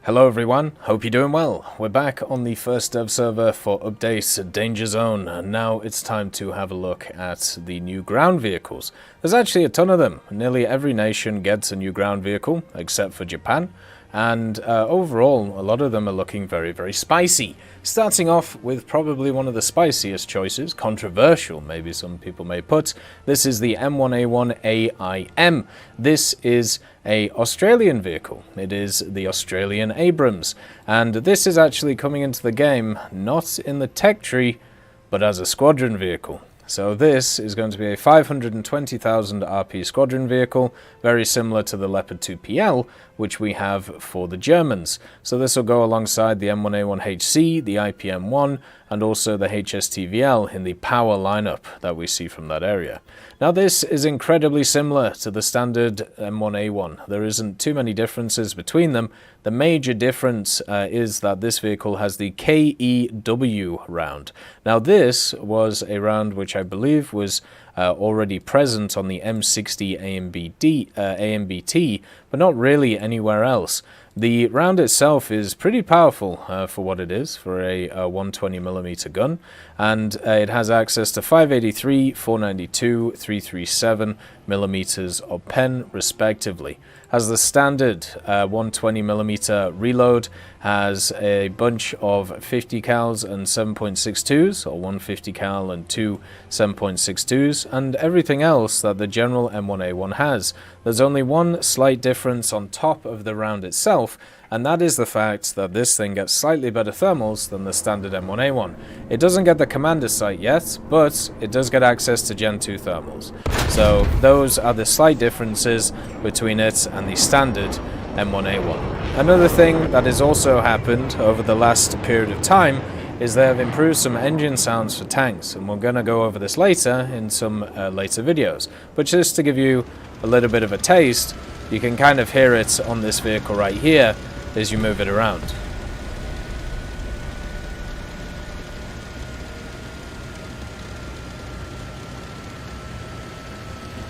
Hello everyone, hope you're doing well. We're back on the first dev server for update Danger Zone, and now it's time to have a look at the new ground vehicles. There's actually a ton of them. Nearly every nation gets a new ground vehicle, except for Japan, and overall a lot of them are looking very spicy. Starting off with probably one of the spiciest choices, controversial maybe some people may put, this is the M1A1 AIM. This is a Australian vehicle. It is the Australian Abrams, and this is actually coming into the game not in the tech tree but as a squadron vehicle. So this is going to be a 520,000 RP squadron vehicle, very similar to the Leopard 2PL, which we have for the Germans. So this will go alongside the M1A1 HC, the IPM1, and also the HSTVL in the power lineup that we see from that area. Now this is incredibly similar to the standard M1A1. There isn't too many differences between them. The major difference is that this vehicle has the KEW round. Now this was a round which I believe was already present on the M60 AMBT, but not really anywhere else. The round itself is pretty powerful for what it is, for a 120mm gun, and it has access to 583, 492, 337mm of pen respectively. Has the standard 120mm reload, has a bunch of 50 cals and 7.62s, or 150 cal and two 7.62s, and everything else that the general M1A1 has. There's only one slight difference on top of the round itself, and that is the fact that this thing gets slightly better thermals than the standard M1A1. It doesn't get the commander sight yet, but it does get access to Gen 2 thermals. So those are the slight differences between it and the standard M1A1. Another thing that has also happened over the last period of time is they have improved some engine sounds for tanks, and we're going to go over this later in some later videos. But just to give you a little bit of a taste, you can kind of hear it on this vehicle right here as you move it around.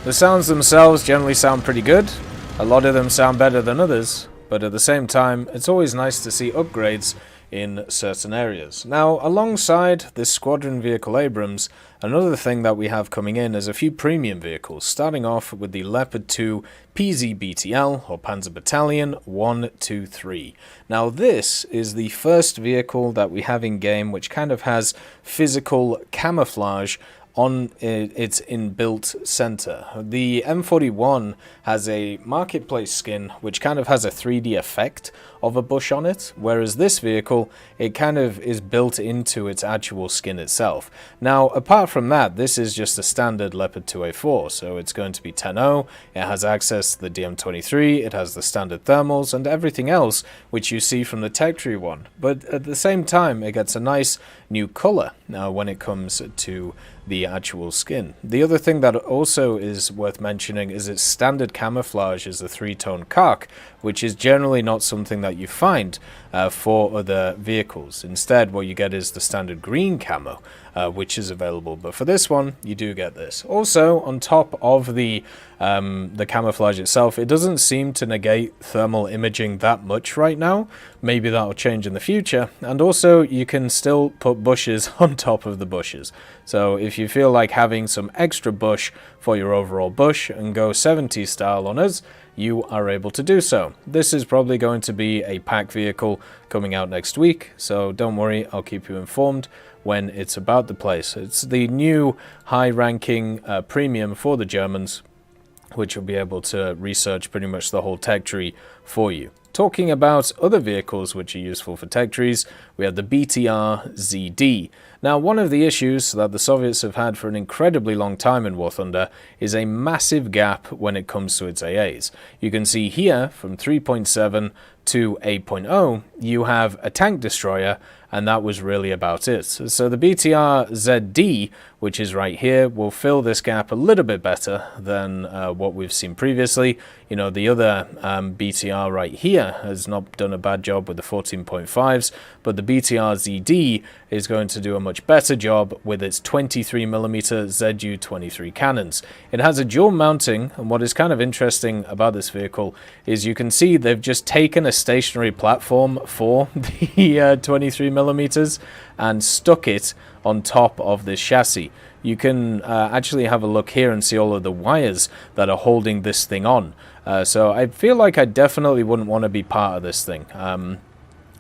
The sounds themselves generally sound pretty good. A lot of them sound better than others, but at the same time, it's always nice to see upgrades in certain areas. Now, alongside this squadron vehicle Abrams, another thing that we have coming in is a few premium vehicles, starting off with the Leopard 2 PzBtl, or Panzer Battalion 123. Now, this is the first vehicle that we have in game which kind of has physical camouflage on its inbuilt center. The M41 has a marketplace skin which kind of has a 3D effect of a bush on it, whereas this vehicle, it kind of is built into its actual skin itself. Now, apart from that, this is just a standard Leopard 2A4, so it's going to be 10.0, it has access to the DM23, it has the standard thermals and everything else which you see from the tech tree one, but at the same time it gets a nice new color now when it comes to the actual skin. The other thing that also is worth mentioning is its standard camouflage is a 3-tone cock, which is generally not something that you find for other vehicles. Instead, what you get is the standard green camo, which is available, but for this one you do get this. Also, on top of the camouflage itself, it doesn't seem to negate thermal imaging that much right now. Maybe that'll change in the future, and also you can still put bushes on top of the bushes. So if you feel like having some extra bush for your overall bush and go 70s style on us, you are able to do so. This is probably going to be a pack vehicle coming out next week, so don't worry, I'll keep you informed when it's about the place. It's the new high-ranking premium for the Germans, which will be able to research pretty much the whole tech tree for you. Talking about other vehicles which are useful for tech trees, we have the BTR-ZD. Now, one of the issues that the Soviets have had for an incredibly long time in War Thunder is a massive gap when it comes to its AAs. You can see here from 3.7 to 8.0, you have a tank destroyer and that was really about it. So the BTR-ZD, which is right here, will fill this gap a little bit better than what we've seen previously. You know, the other BTR right here has not done a bad job with the 14.5s, but the BTR-ZD is going to do a much better job with its 23mm ZU-23 cannons. It has a dual mounting, and what is kind of interesting about this vehicle is you can see they've just taken a stationary platform for the 23mm and stuck it on top of this chassis. You can actually have a look here and see all of the wires that are holding this thing on. So I feel like I definitely wouldn't want to be part of this thing.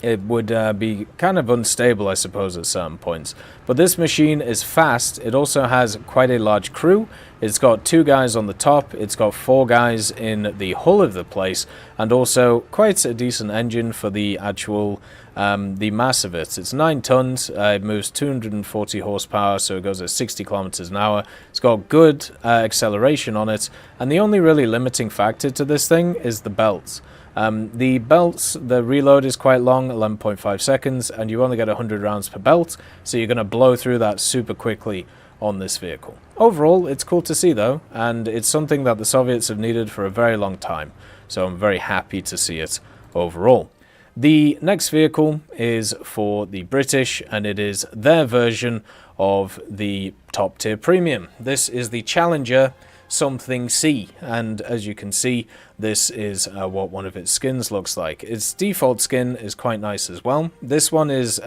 It would be kind of unstable, I suppose, at certain points. But this machine is fast. It also has quite a large crew. It's got 2 guys on the top. It's got 4 guys in the hull of the place, and also quite a decent engine for the actual the mass of it. It's 9 tons. It moves 240 horsepower, so it goes at 60 kilometers an hour. It's got good acceleration on it, and the only really limiting factor to this thing is the belts. The belts, the reload is quite long, 11.5 seconds, and you only get 100 rounds per belt, so you're going to blow through that super quickly on this vehicle. Overall, it's cool to see though, and it's something that the Soviets have needed for a very long time, so I'm very happy to see it overall. The next vehicle is for the British, and it is their version of the top tier premium. This is the Challenger something C, and as you can see, this is what one of its skins looks like. Its default skin is quite nice as well. This one is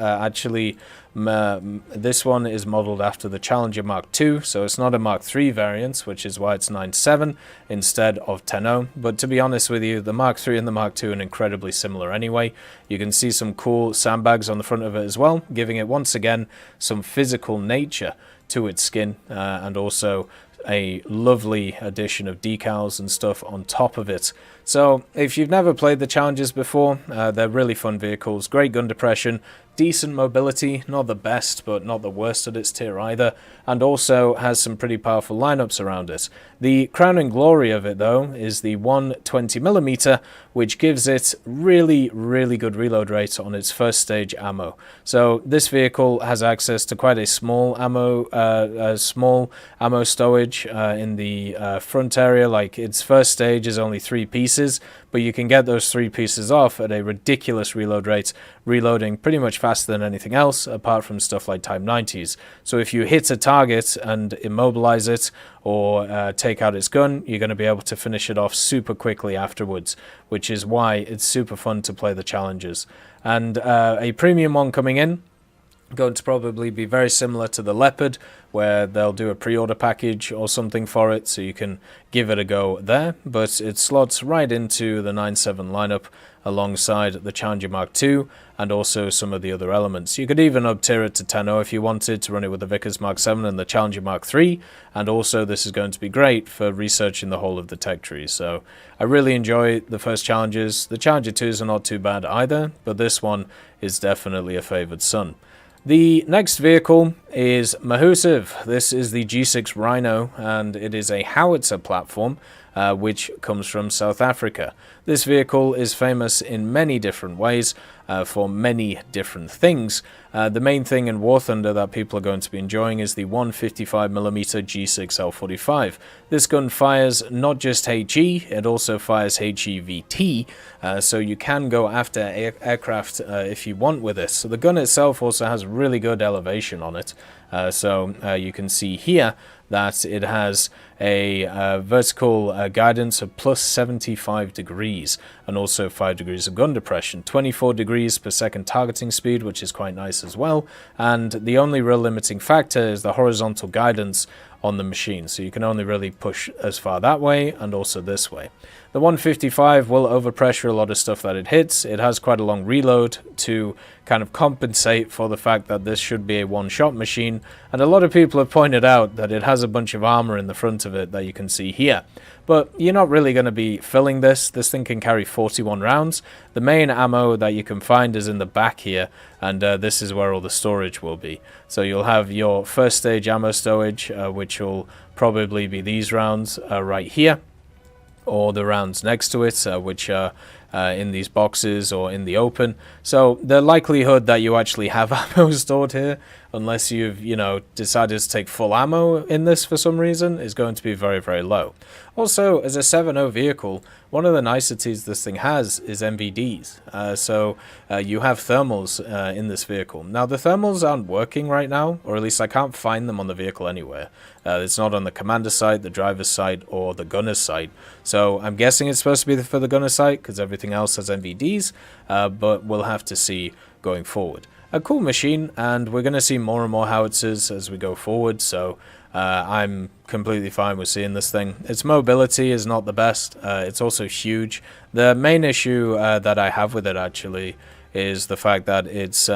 this one is modeled after the Challenger Mark II, so it's not a Mark III variant, which is why it's 9.7 instead of 10.0. But to be honest with you, the Mark III and the Mark II are incredibly similar anyway. You can see some cool sandbags on the front of it as well, giving it once again some physical nature to its skin, and also a lovely addition of decals and stuff on top of it. So if you've never played the Challengers before, they're really fun vehicles, great gun depression, decent mobility, not the best but not the worst at its tier either, and also has some pretty powerful lineups around it. The crowning glory of it though is the 120mm, which gives it really good reload rate on its first stage ammo. So this vehicle has access to quite a small ammo stowage in the front area. Like its first stage is only 3 pieces, but you can get those 3 pieces off at a ridiculous reload rate, reloading pretty much faster than anything else apart from stuff like Type 90s. So if you hit a target and immobilize it or take out its gun, you're going to be able to finish it off super quickly afterwards, which is why it's super fun to play the Challengers. And a premium one coming in, going to probably be very similar to the Leopard, where they'll do a pre-order package or something for it, so you can give it a go there. But it slots right into the 9.7 lineup alongside the Challenger Mark II and also some of the other elements. You could even up-tier it to 10.0 if you wanted to run it with the Vickers Mark 7 and the Challenger Mark III, and also this is going to be great for researching the whole of the tech tree. So I really enjoy the first Challengers. The Challenger 2s are not too bad either, but this one is definitely a favoured son. The next vehicle is Mahusiv. This is the G6 Rhino, and it is a howitzer platform which comes from South Africa. This vehicle is famous in many different ways for many different things. The main thing in War Thunder that people are going to be enjoying is the 155mm G6L45. This gun fires not just HE, it also fires HEVT, so you can go after aircraft if you want with this. So the gun itself also has really good elevation on it. So you can see here that it has a vertical guidance of plus 75 degrees and also 5 degrees of gun depression, 24 degrees per second targeting speed, which is quite nice as well. And the only real limiting factor is the horizontal guidance on the machine, so you can only really push as far that way and also this way. The 155 will overpressure a lot of stuff that it hits. It has quite a long reload to kind of compensate for the fact that this should be a one-shot machine, and a lot of people have pointed out that it has a bunch of armor in the front of it that you can see here. But you're not really going to be filling this. This thing can carry 41 rounds. The main ammo that you can find is in the back here, and this is where all the storage will be. So you'll have your first stage ammo stowage, which will probably be these rounds right here, or the rounds next to it, which are in these boxes or in the open. So the likelihood that you actually have ammo stored here, unless you've, decided to take full ammo in this for some reason, is going to be very, very low. Also, as a 7.0 vehicle, one of the niceties this thing has is MVDs. So you have thermals in this vehicle. Now, the thermals aren't working right now, or at least I can't find them on the vehicle anywhere. It's not on the commander site, the driver's site, or the gunner's site. So I'm guessing it's supposed to be for the gunner site, because everything else has MVDs, but we'll have to see going forward. A cool machine, and we're going to see more and more howitzers as we go forward, so I'm completely fine with seeing this thing. Its mobility is not the best. It's also huge. The main issue that I have with it, actually, is the fact that its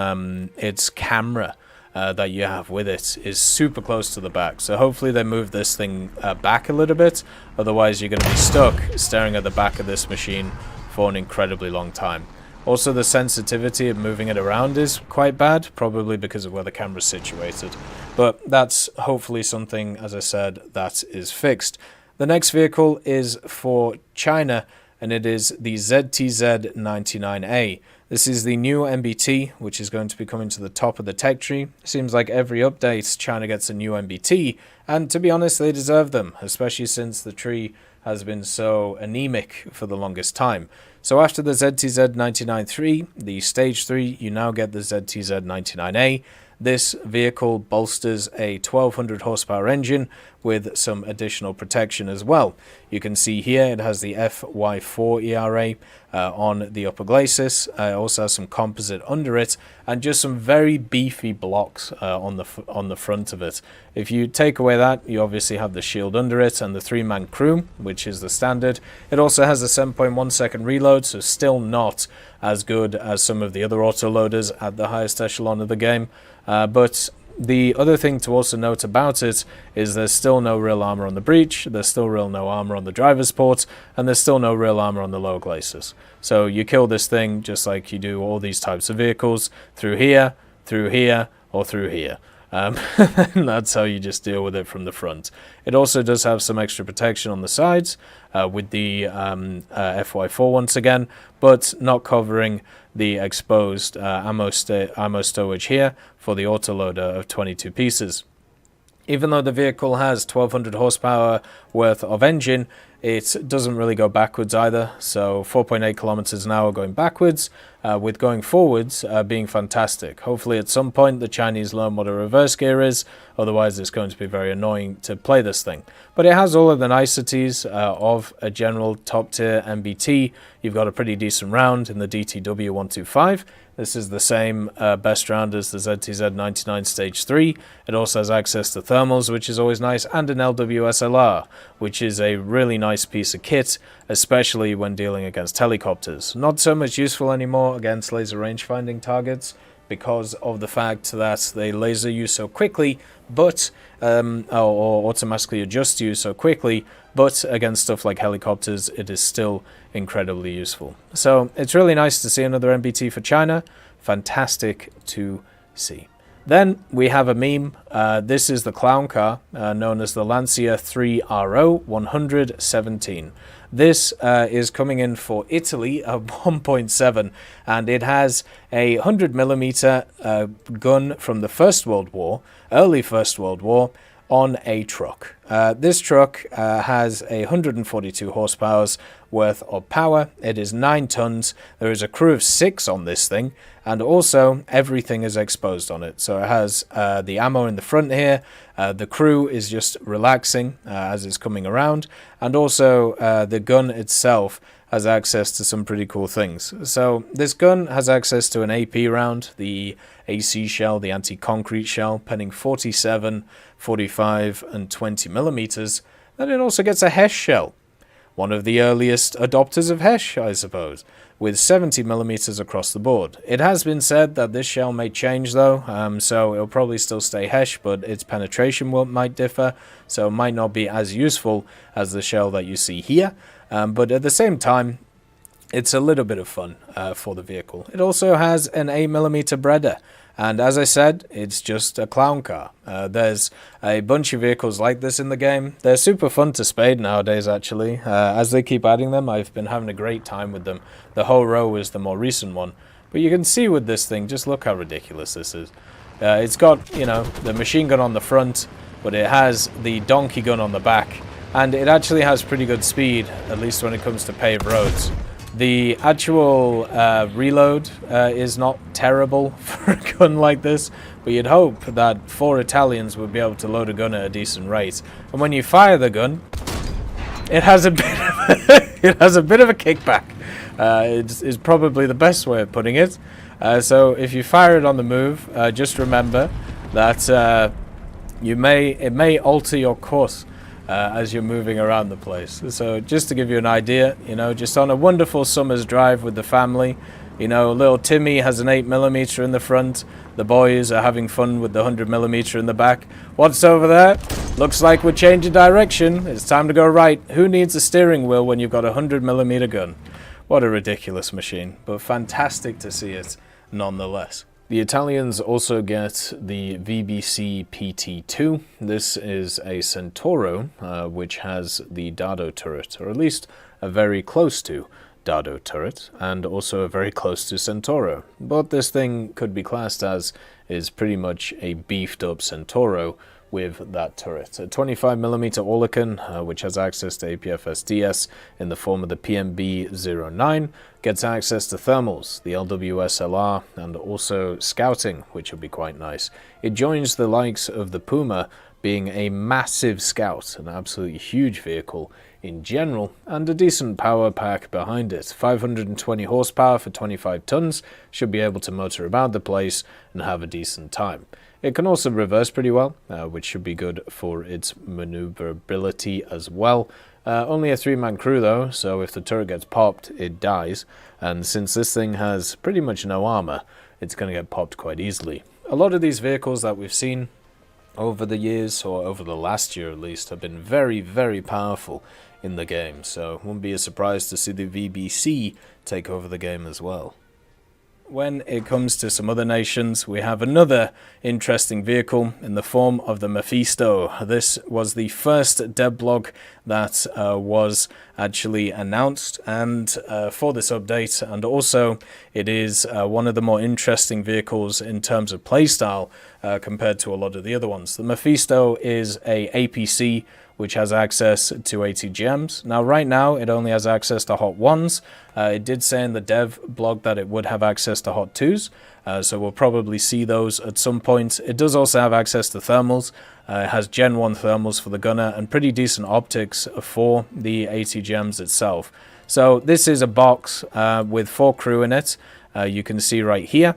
camera that you have with it is super close to the back. So hopefully they move this thing back a little bit. Otherwise, you're going to be stuck staring at the back of this machine for an incredibly long time. Also, the sensitivity of moving it around is quite bad, probably because of where the camera's situated. But that's hopefully something, as I said, that is fixed. The next vehicle is for China, and it is the ZTZ-99A. This is the new MBT, which is going to be coming to the top of the tech tree. Seems like every update, China gets a new MBT, and to be honest, they deserve them, especially since the tree has been so anemic for the longest time. So after the ZTZ-99-3, the Stage 3, you now get the ZTZ-99A. This vehicle bolsters a 1200 horsepower engine with some additional protection as well. You can see here it has the FY4 ERA on the upper glacis. It also has some composite under it, and just some very beefy blocks on the front of it. If you take away that, you obviously have the shield under it and the 3-man crew, which is the standard. It also has a 7.1 second reload, so still not as good as some of the other autoloaders at the highest echelon of the game. But the other thing to also note about it is there's still no real armor on the breech, there's still no armor on the driver's port, and there's still no real armor on the lower glacis. So you kill this thing just like you do all these types of vehicles, through here, or through here. And that's how you just deal with it from the front. It also does have some extra protection on the sides with the FY4 once again, but not covering the exposed ammo stowage here for the autoloader of 22 pieces. Even though the vehicle has 1200 horsepower worth of engine, it doesn't really go backwards either. So 4.8 kilometers an hour going backwards, with going forwards being fantastic. Hopefully at some point the Chinese learn what a reverse gear is, otherwise it's going to be very annoying to play this thing. But it has all of the niceties of a general top tier MBT. You've got a pretty decent round in the DTW-125. This is the same best round as the ZTZ-99 Stage 3. It also has access to thermals, which is always nice, and an LWSLR, which is a really nice piece of kit, especially when dealing against helicopters. Not so much useful anymore against laser range-finding targets because of the fact that they laser you so quickly, but or automatically adjust you so quickly, but against stuff like helicopters, it is still incredibly useful. So it's really nice to see another MBT for China. Fantastic to see. Then we have a meme. This is the clown car known as the Lancia 3RO 117. This is coming in for Italy at 1.7, and it has a 100mm gun from the First World War, early First World War, on a truck. This truck has 142 horsepower worth of power. It is 9 tons. There is a crew of 6 on this thing, and also everything is exposed on it. So it has the ammo in the front here. The crew is just relaxing as it's coming around, and also the gun itself has access to some pretty cool things. So this gun has access to an AP round, the AC shell, the anti-concrete shell, penning 47, 45, and 20 millimeters. Then it also gets a HESH shell, one of the earliest adopters of HESH, I suppose, with 70 millimeters across the board. It has been said that this shell may change though, so it'll probably still stay HESH, but its penetration might differ, so it might not be as useful as the shell that you see here. But at the same time, it's a little bit of fun for the vehicle. It also has an 8mm Breda, And as I said, it's just a clown car. There's a bunch of vehicles like this in the game. They're super fun to spade nowadays, actually. As they keep adding them, I've been having a great time with them. The whole row is the more recent one. But you can see with this thing, just look how ridiculous this is. It's got, you know, the machine gun on the front, but it has the donkey gun on the back. And it actually has pretty good speed, at least when it comes to paved roads. The actual reload is not terrible for a gun like this, but you'd hope that 4 Italians would be able to load a gun at a decent rate. And when you fire the gun, it has a bit of a kickback. Is probably the best way of putting it. So if you fire it on the move, just remember that it may alter your course as you're moving around the place. So just to give you an idea, you know, just on a wonderful summer's drive with the family, you know, little Timmy has an 8mm in the front, the boys are having fun with the 100mm in the back. What's over there? Looks like we're changing direction. It's time to go right. Who needs a steering wheel when you've got a 100mm gun? What a ridiculous machine, but fantastic to see it nonetheless. The Italians also get the VBC PT2. This is a Centauro, which has the Dardo turret, or at least a very close to Dardo turret, and also a very close to Centauro. What this thing could be classed as is pretty much a beefed up Centauro with that turret. A 25mm Oerlikon, which has access to APFSDS in the form of the PMB-09, gets access to thermals, the LWSLR, and also scouting, which would be quite nice. It joins the likes of the Puma, being a massive scout, an absolutely huge vehicle in general, and a decent power pack behind it. 520 horsepower for 25 tons, should be able to motor about the place and have a decent time. It can also reverse pretty well, which should be good for its maneuverability as well. Only a 3-man crew though, so if the turret gets popped, it dies. And since this thing has pretty much no armor, it's going to get popped quite easily. A lot of these vehicles that we've seen over the years, or over the last year at least, have been very, very powerful in the game. So it wouldn't be a surprise to see the VBC take over the game as well. When it comes to some other nations, we have another interesting vehicle in the form of the Mephisto. This was the first devlog that was actually announced and for this update, and also it is one of the more interesting vehicles in terms of playstyle compared to a lot of the other ones. The Mephisto is a APC which has access to ATGMs. Now right now it only has access to Hot 1s. It did say in the dev blog that it would have access to Hot 2s, so we'll probably see those at some point. It does also have access to thermals. It has Gen 1 thermals for the gunner and pretty decent optics for the ATGMs itself. So this is a box with 4 crew in it. You can see right here.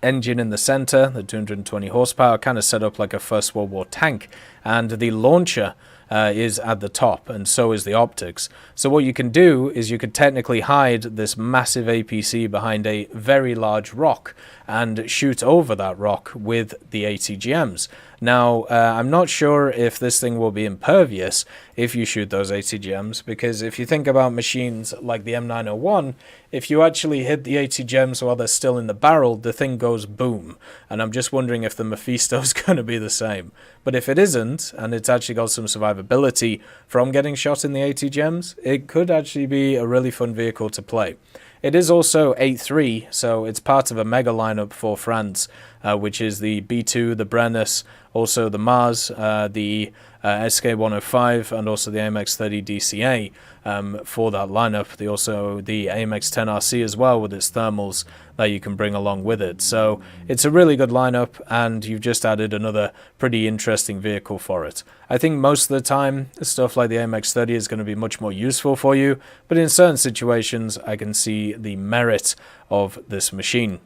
Engine in the center, the 220 horsepower, kind of set up like a First World War tank, and the launcher is at the top, and so is the optics. So what you can do is you could technically hide this massive APC behind a very large rock and shoot over that rock with the ATGMs. Now, I'm not sure if this thing will be impervious if you shoot those ATGMs, because if you think about machines like the M901, if you actually hit the ATGMs while they're still in the barrel, the thing goes boom. And I'm just wondering if the Mephisto's going to be the same. But if it isn't, and it's actually got some survivability from getting shot in the ATGMs, it could actually be a really fun vehicle to play. It is also 8.3, so it's part of a mega lineup for France, which is the B2, the Brennus, also the Mars, the SK105, and also the AMX30 DCA for that lineup. Also the AMX10 RC as well, with its thermals that you can bring along with it. So it's a really good lineup, and you've just added another pretty interesting vehicle for it. I think most of the time stuff like the AMX30 is going to be much more useful for you, but in certain situations I can see the merit of this machine.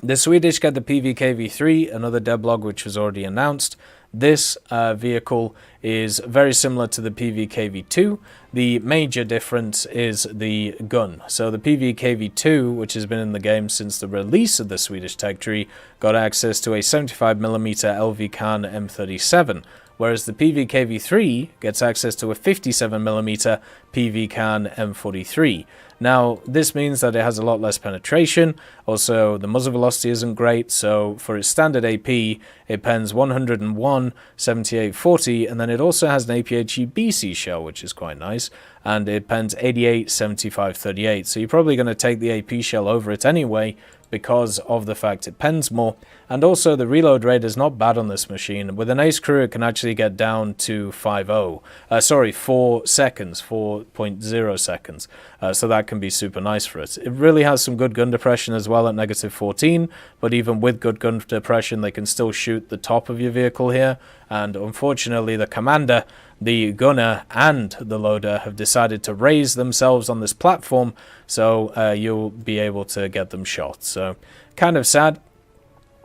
The Swedish get the Pvkv3, another devlog which was already announced. This vehicle is very similar to the Pvkv2. The major difference is the gun. So the Pvkv2, which has been in the game since the release of the Swedish tech tree, got access to a 75mm LVCAN M37, whereas the Pvkv3 gets access to a 57mm Pvcan M43. Now, this means that it has a lot less penetration. Also, the muzzle velocity isn't great, so for its standard AP, it pens 101, 78, 40, and then it also has an APHE BC shell, which is quite nice, and it pens 88, 75, 38. So you're probably going to take the AP shell over it anyway, because of the fact it pens more. And also the reload rate is not bad on this machine. With an ace crew it can actually get down to 4 seconds, 4.0 seconds. So that can be super nice for it. It really has some good gun depression as well at -14, but even with good gun depression they can still shoot the top of your vehicle here. And unfortunately the commander, the gunner and the loader have decided to raise themselves on this platform, so you'll be able to get them shot. So kind of sad,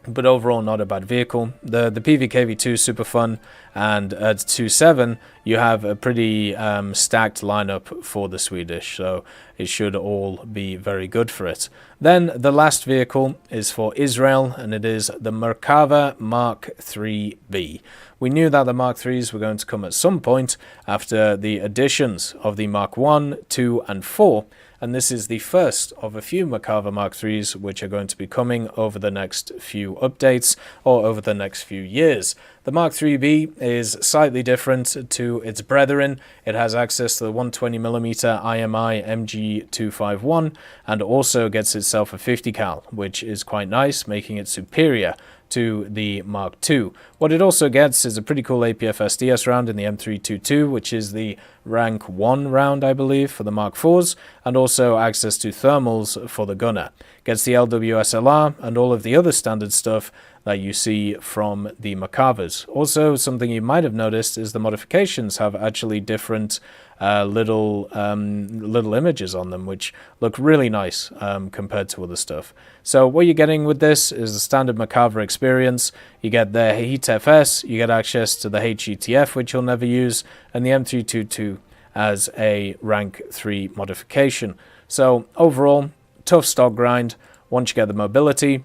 but overall not a bad vehicle. The Pvkv2 is super fun, and at 2.7 you have a pretty stacked lineup for the Swedish, so it should all be very good for it. Then the last vehicle is for Israel, and it is the Merkava Mk3B. We knew that the Mark IIIs were going to come at some point after the additions of the Mark 1, 2 and 4, and this is the first of a few Merkava Mark IIIs which are going to be coming over the next few updates or over the next few years. The Mark IIIB is slightly different to its brethren. It has access to the 120mm IMI MG251 and also gets itself a 50 cal, which is quite nice, making it superior to the Mark II. What it also gets is a pretty cool APFSDS round in the M322, which is the rank 1 round, I believe, for the Mark IVs, and also access to thermals for the gunner. Gets the LWSLR and all of the other standard stuff that you see from the Merkavas. Also, something you might have noticed is the modifications have actually different little images on them, which look really nice compared to other stuff. So what you're getting with this is a standard Merkava experience. You get the Heat FS, you get access to the HETF, which you'll never use, and the M322 as a rank 3 modification. So overall, tough stock grind. Once you get the mobility,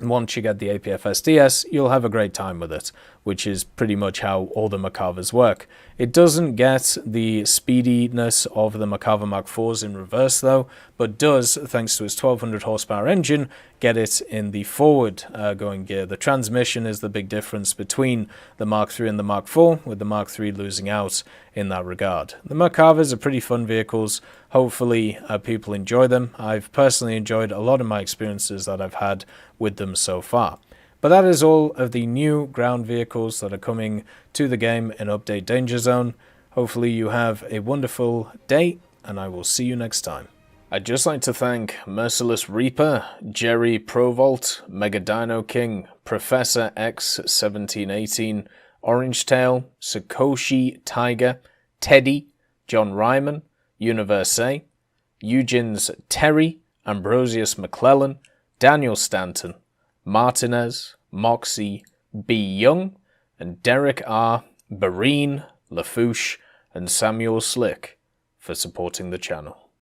once you get the APFSDS, you'll have a great time with it, which is pretty much how all the Merkavas work. It doesn't get the speediness of the Merkava Mark IVs in reverse though, but does, thanks to its 1200 horsepower engine, get it in the forward going gear. The transmission is the big difference between the Mark III and the Mark IV, with the Mark III losing out in that regard. The Merkavas are pretty fun vehicles. Hopefully people enjoy them. I've personally enjoyed a lot of my experiences that I've had with them so far. But that is all of the new ground vehicles that are coming to the game in Update Danger Zone. Hopefully you have a wonderful day, and I will see you next time. I'd just like to thank Merciless Reaper, Jerry Provolt, Mega Dino King, Professor X1718, Orange Tail, Sakoshi Tiger, Teddy, John Ryman, Universe, Eugens Terry, Ambrosius McClellan, Daniel Stanton, Martinez, Moxie, B. Young, and Derek R., Barine, Lafouche, and Samuel Slick for supporting the channel.